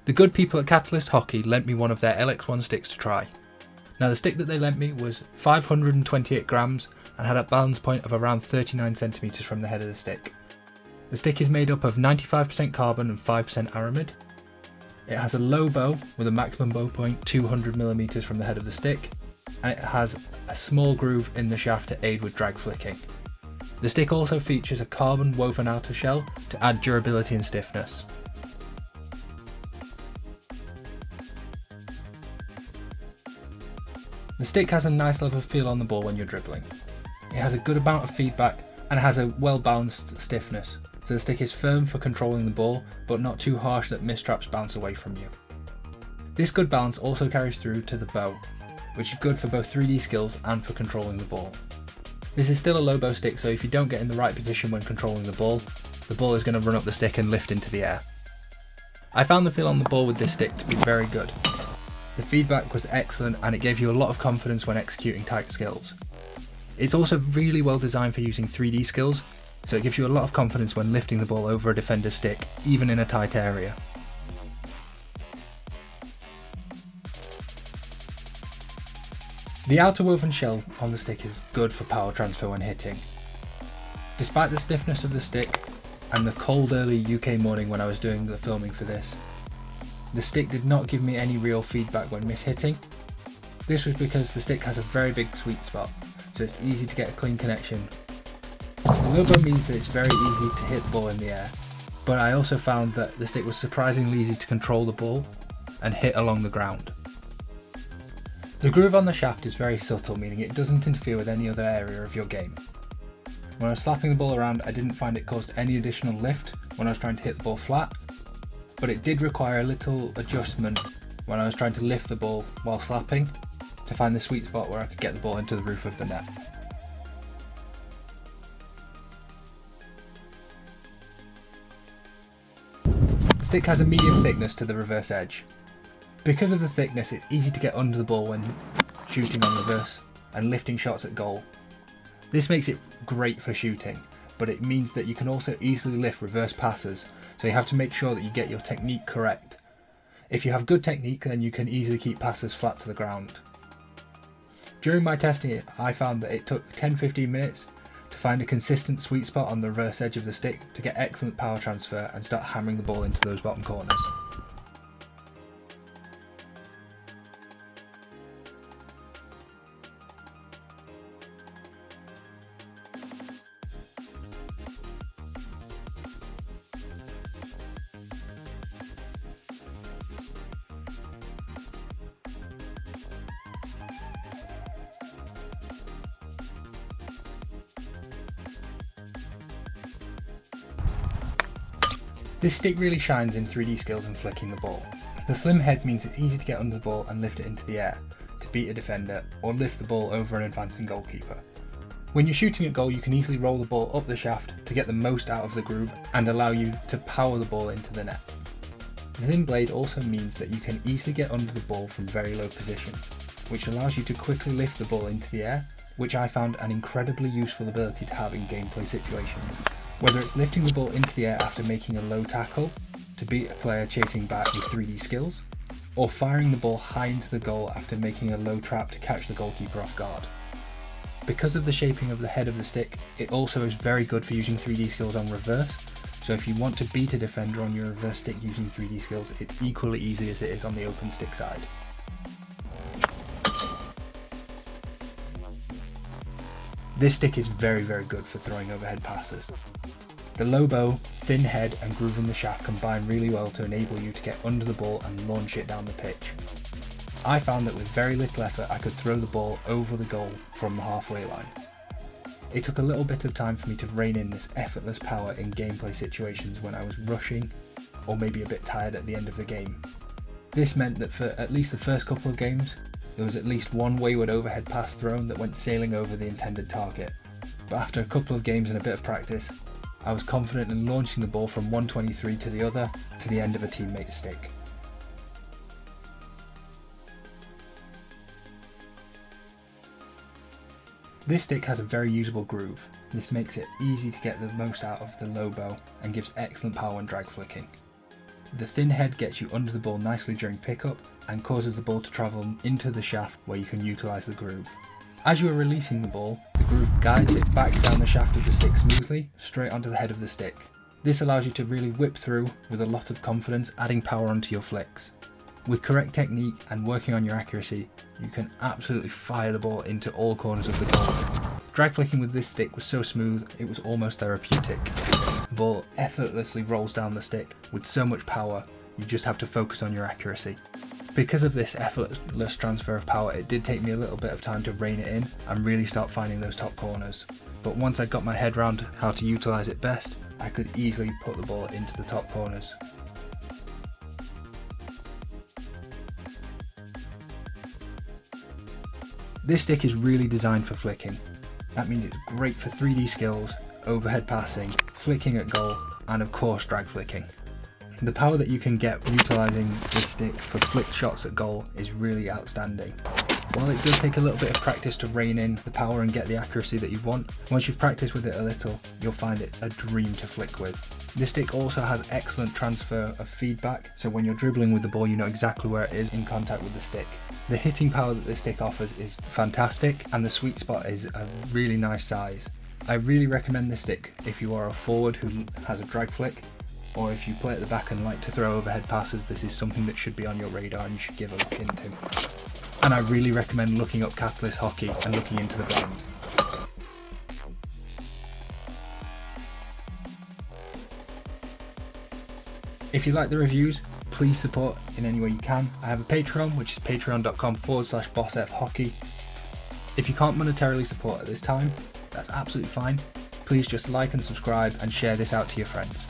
The good people at Catalyst Hockey lent me one of their LX1 sticks to try. Now the stick that they lent me was 528 grams and had a balance point of around 39 centimeters from the head of the stick. The stick is made up of 95% carbon and 5% Aramid. It has a low bow with a maximum bow point 200mm from the head of the stick, and it has a small groove in the shaft to aid with drag flicking. The stick also features a carbon woven outer shell to add durability and stiffness. The stick has a nice level feel on the ball when you're dribbling. It has a good amount of feedback and has a well balanced stiffness, so the stick is firm for controlling the ball but not too harsh that mistraps bounce away from you. This good balance also carries through to the bow, which is good for both 3D skills and for controlling the ball. This is still a low bow stick, so if you don't get in the right position when controlling the ball is going to run up the stick and lift into the air. I found the feel on the ball with this stick to be very good. The feedback was excellent and it gave you a lot of confidence when executing tight skills. It's also really well designed for using 3D skills, so it gives you a lot of confidence when lifting the ball over a defender's stick, even in a tight area. The outer woven shell on the stick is good for power transfer when hitting. Despite the stiffness of the stick and the cold early UK morning when I was doing the filming for this, the stick did not give me any real feedback when mishitting. This was because the stick has a very big sweet spot, so it's easy to get a clean connection. The low bow means that it's very easy to hit the ball in the air, but I also found that the stick was surprisingly easy to control the ball and hit along the ground. The groove on the shaft is very subtle, meaning it doesn't interfere with any other area of your game. When I was slapping the ball around, I didn't find it caused any additional lift when I was trying to hit the ball flat, but it did require a little adjustment when I was trying to lift the ball while slapping to find the sweet spot where I could get the ball into the roof of the net. The stick has a medium thickness to the reverse edge. Because of the thickness, it's easy to get under the ball when shooting on reverse and lifting shots at goal. This makes it great for shooting, but it means that you can also easily lift reverse passes, so you have to make sure that you get your technique correct. If you have good technique, then you can easily keep passes flat to the ground. During my testing, I found that it took 10-15 minutes to find a consistent sweet spot on the reverse edge of the stick to get excellent power transfer and start hammering the ball into those bottom corners. This stick really shines in 3D skills and flicking the ball. The slim head means it's easy to get under the ball and lift it into the air to beat a defender or lift the ball over an advancing goalkeeper. When you're shooting at goal, you can easily roll the ball up the shaft to get the most out of the groove and allow you to power the ball into the net. The thin blade also means that you can easily get under the ball from very low positions, which allows you to quickly lift the ball into the air, which I found an incredibly useful ability to have in gameplay situations. Whether it's lifting the ball into the air after making a low tackle to beat a player chasing back with 3D skills, or firing the ball high into the goal after making a low trap to catch the goalkeeper off guard. Because of the shaping of the head of the stick, it also is very good for using 3D skills on reverse, so if you want to beat a defender on your reverse stick using 3D skills, it's equally easy as it is on the open stick side. This stick is very good for throwing overhead passes. The low bow, thin head and groove in the shaft combine really well to enable you to get under the ball and launch it down the pitch. I found that with very little effort I could throw the ball over the goal from the halfway line. It took a little bit of time for me to rein in this effortless power in gameplay situations when I was rushing or maybe a bit tired at the end of the game. This meant that for at least the first couple of games, there was at least one wayward overhead pass thrown that went sailing over the intended target. But after a couple of games and a bit of practice, I was confident in launching the ball from one 23 to the other to the end of a teammate's stick. This stick has a very usable groove. This makes it easy to get the most out of the low bow and gives excellent power when drag flicking. The thin head gets you under the ball nicely during pickup and causes the ball to travel into the shaft where you can utilise the groove. As you are releasing the ball, the groove guides it back down the shaft of the stick smoothly, straight onto the head of the stick. This allows you to really whip through with a lot of confidence, adding power onto your flicks. With correct technique and working on your accuracy, you can absolutely fire the ball into all corners of the goal. Drag flicking with this stick was so smooth, it was almost therapeutic. The ball effortlessly rolls down the stick with so much power, you just have to focus on your accuracy. Because of this effortless transfer of power, it did take me a little bit of time to rein it in and really start finding those top corners. But once I got my head around how to utilise it best, I could easily put the ball into the top corners. This stick is really designed for flicking. That means it's great for 3D skills, overhead passing, flicking at goal, and of course drag flicking. The power that you can get utilising this stick for flicked shots at goal is really outstanding. While it does take a little bit of practice to rein in the power and get the accuracy that you want, once you've practiced with it a little, you'll find it a dream to flick with. This stick also has excellent transfer of feedback, so when you're dribbling with the ball you know exactly where it is in contact with the stick. The hitting power that this stick offers is fantastic, and the sweet spot is a really nice size. I really recommend this stick if you are a forward who has a drag flick, or if you play at the back and like to throw overhead passes. This is something that should be on your radar and you should give a look into. And I really recommend looking up Catalyst Hockey and looking into the brand. If you like the reviews, please support in any way you can. I have a Patreon, which is patreon.com/bossfhockey. If you can't monetarily support at this time, that's absolutely fine. Please just like and subscribe and share this out to your friends.